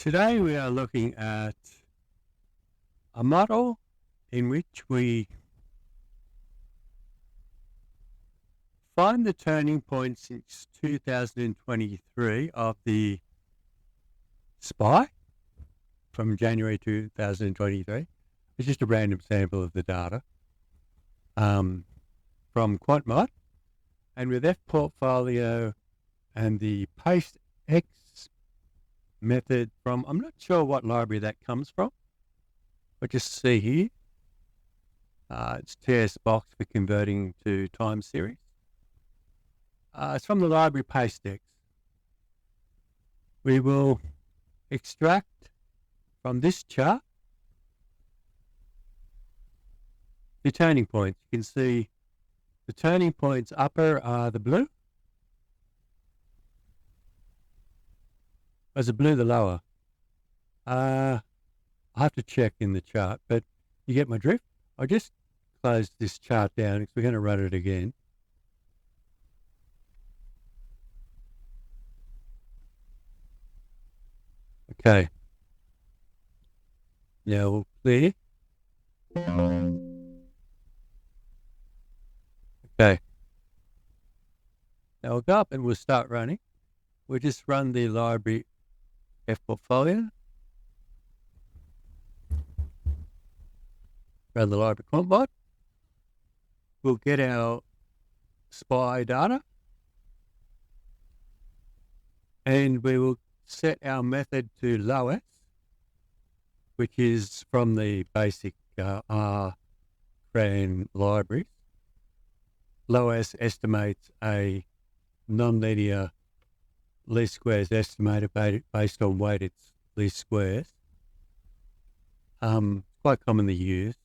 Today we are looking at a model in which we find the turning point since 2023 of the SPY from January 2023. It's just a random sample of the data from QuantMod, and with F portfolio and the paste X method from, I'm not sure what library that comes from, but just see here, it's TS box for converting to time series. It's from the library PasteX. We will extract from this chart the turning points. You can see the turning points upper are the blue. As the blue, the lower. I have to check in the chart, but you get my drift. I just closed this chart down because we're going to run it again. Okay. Now we'll clear. Okay. Now we'll go up and we'll start running. We'll just run the library F portfolio. Run the library QuantMod. We'll get our SPY data. And we will set our method to LOWESS, which is from the basic R-CRAN libraries. LOWESS estimates a nonlinear least squares estimated based on weighted least squares. Quite commonly used.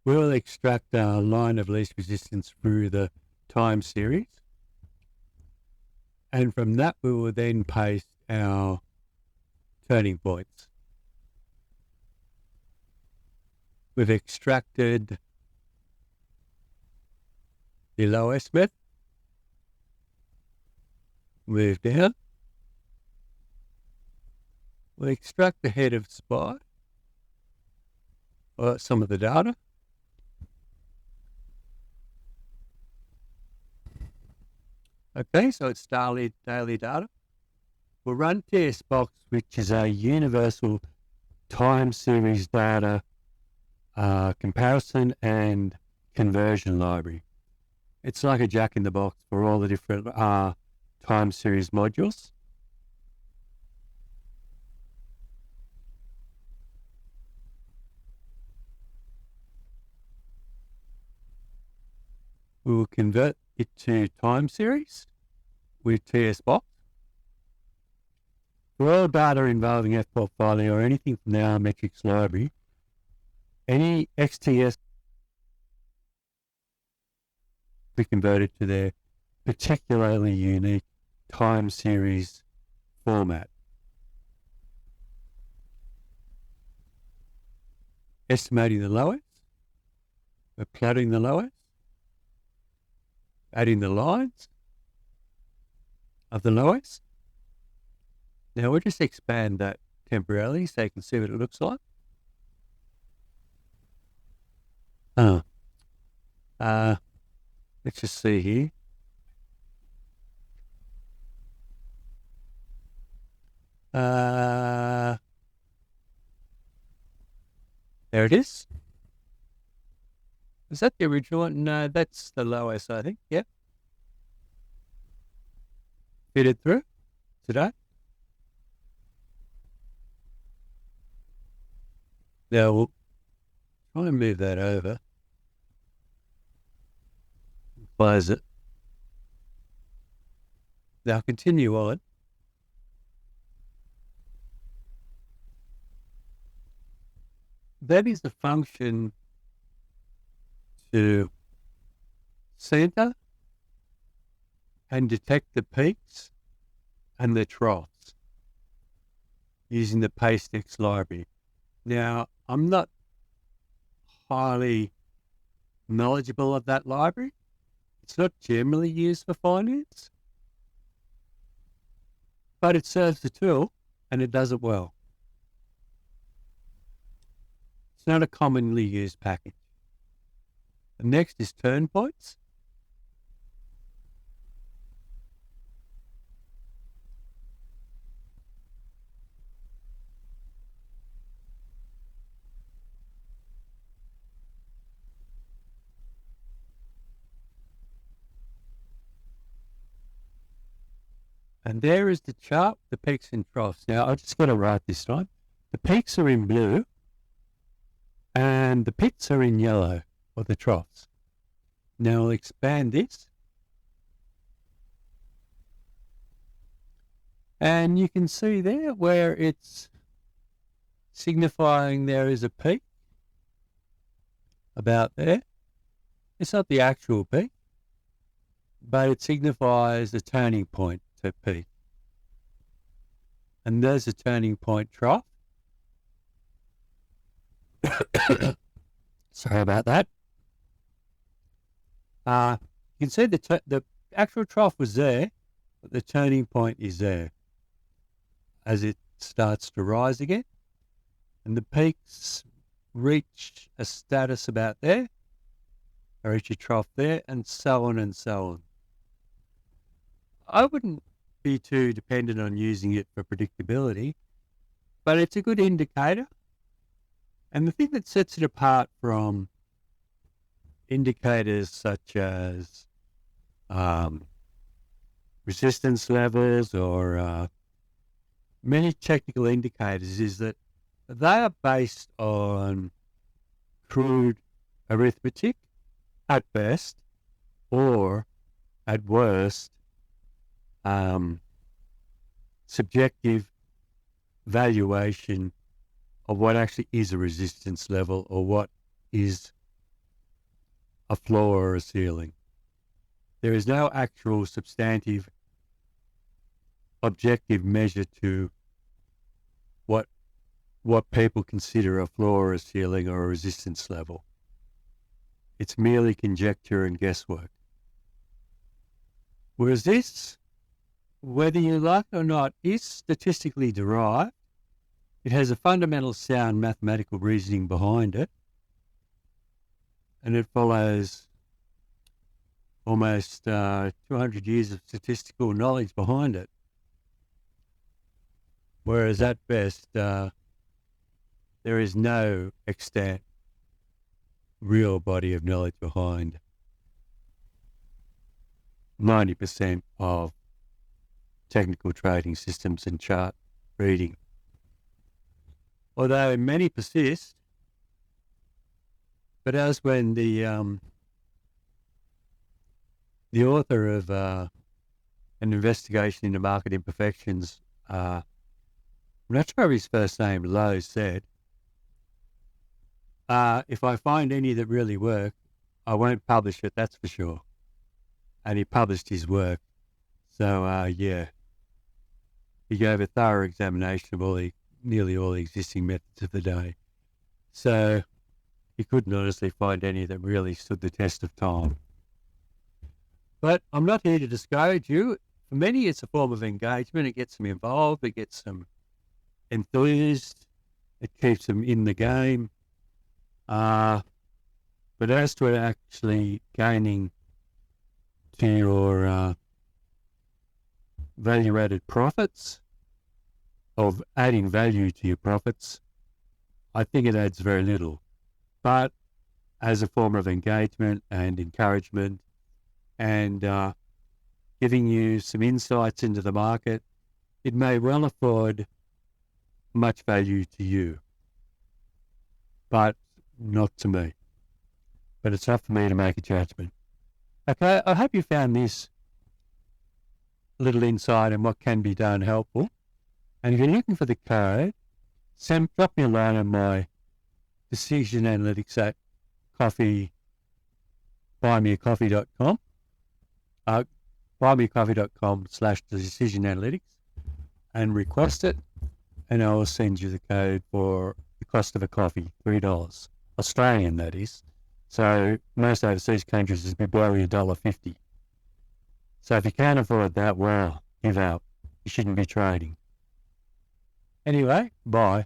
We'll extract our line of least resistance through the time series. And from that, we will then paste our turning points. We've extracted the LOWESS method. Move down. We'll extract the head of SPY, or some of the data. Okay, so it's daily data. We'll run TSBox, which is a universal time series data comparison and conversion library. It's like a jack-in-the-box for all the different time series modules. We will convert it to time series with TSBox. For all data involving F portfolio or anything from the R metrics library, any XTS be converted to their particularly unique time series format. Estimating the LOWESS, we're plotting the LOWESS, adding the lines of the LOWESS. Now we'll just expand that temporarily so you can see what it looks like. Let's just see here. There it is. Is that the original one? No, that's the LOWESS, I think. Yep. Fitted through today. Now we'll try and move that over. Close it. Now continue on. That is the function to center and detect the peaks and the troughs using the PasteX library. Now, I'm not highly knowledgeable of that library. It's not generally used for finance, but it serves the tool and it does it well. It's not a commonly used package. The next is turn points. And there is the chart, the peaks and troughs. Now, I just got to write this time. The peaks are in blue and the pits are in yellow, or the troughs. Now I'll expand this. And you can see there where it's signifying there is a peak about there. It's not the actual peak, but it signifies the turning point to peak. And there's a turning point trough. Sorry about that. You can see the actual trough was there, but the turning point is there as it starts to rise again. And the peaks reach a status about there, or reach a trough there, and so on and so on. I wouldn't be too dependent on using it for predictability, but it's a good indicator. And the thing that sets it apart from indicators such as resistance levels or many technical indicators is that they are based on crude arithmetic at best, or at worst, subjective valuation of what actually is a resistance level or what is a floor or a ceiling. There is no actual substantive objective measure to what people consider a floor or a ceiling or a resistance level. It's merely conjecture and guesswork. Whereas this, whether you like it or not, is statistically derived. It has a fundamental sound mathematical reasoning behind it, and it follows almost 200 years of statistical knowledge behind it. Whereas at best, there is no extant real body of knowledge behind 90% of technical trading systems and chart reading. Although many persist, but as when the author of an investigation into market imperfections, I'm not sure of his first name, Lowe, said, if I find any that really work, I won't publish it, that's for sure. And he published his work. So, yeah, he gave a thorough examination of nearly all the existing methods of the day. So he couldn't honestly find any that really stood the test of time. But I'm not here to discourage you. For many, it's a form of engagement. It gets them involved. It gets them enthused. It keeps them in the game. But as to actually gaining to your value-added profits, of adding value to your profits, I think it adds very little. But as a form of engagement and encouragement and giving you some insights into the market, it may well afford much value to you, but not to me. But it's up for me to make a judgment. Okay, I hope you found this little insight and what can be done helpful. And if you're looking for the code, drop me a line on my Decision Analytics at buymeacoffee.com, buymeacoffee.com/Decision Analytics, and request it, and I will send you the code for the cost of a coffee, $3, Australian that is. So most overseas countries is below $1.50. So if you can't afford that, well, give up. You shouldn't be trading. Anyway, bye.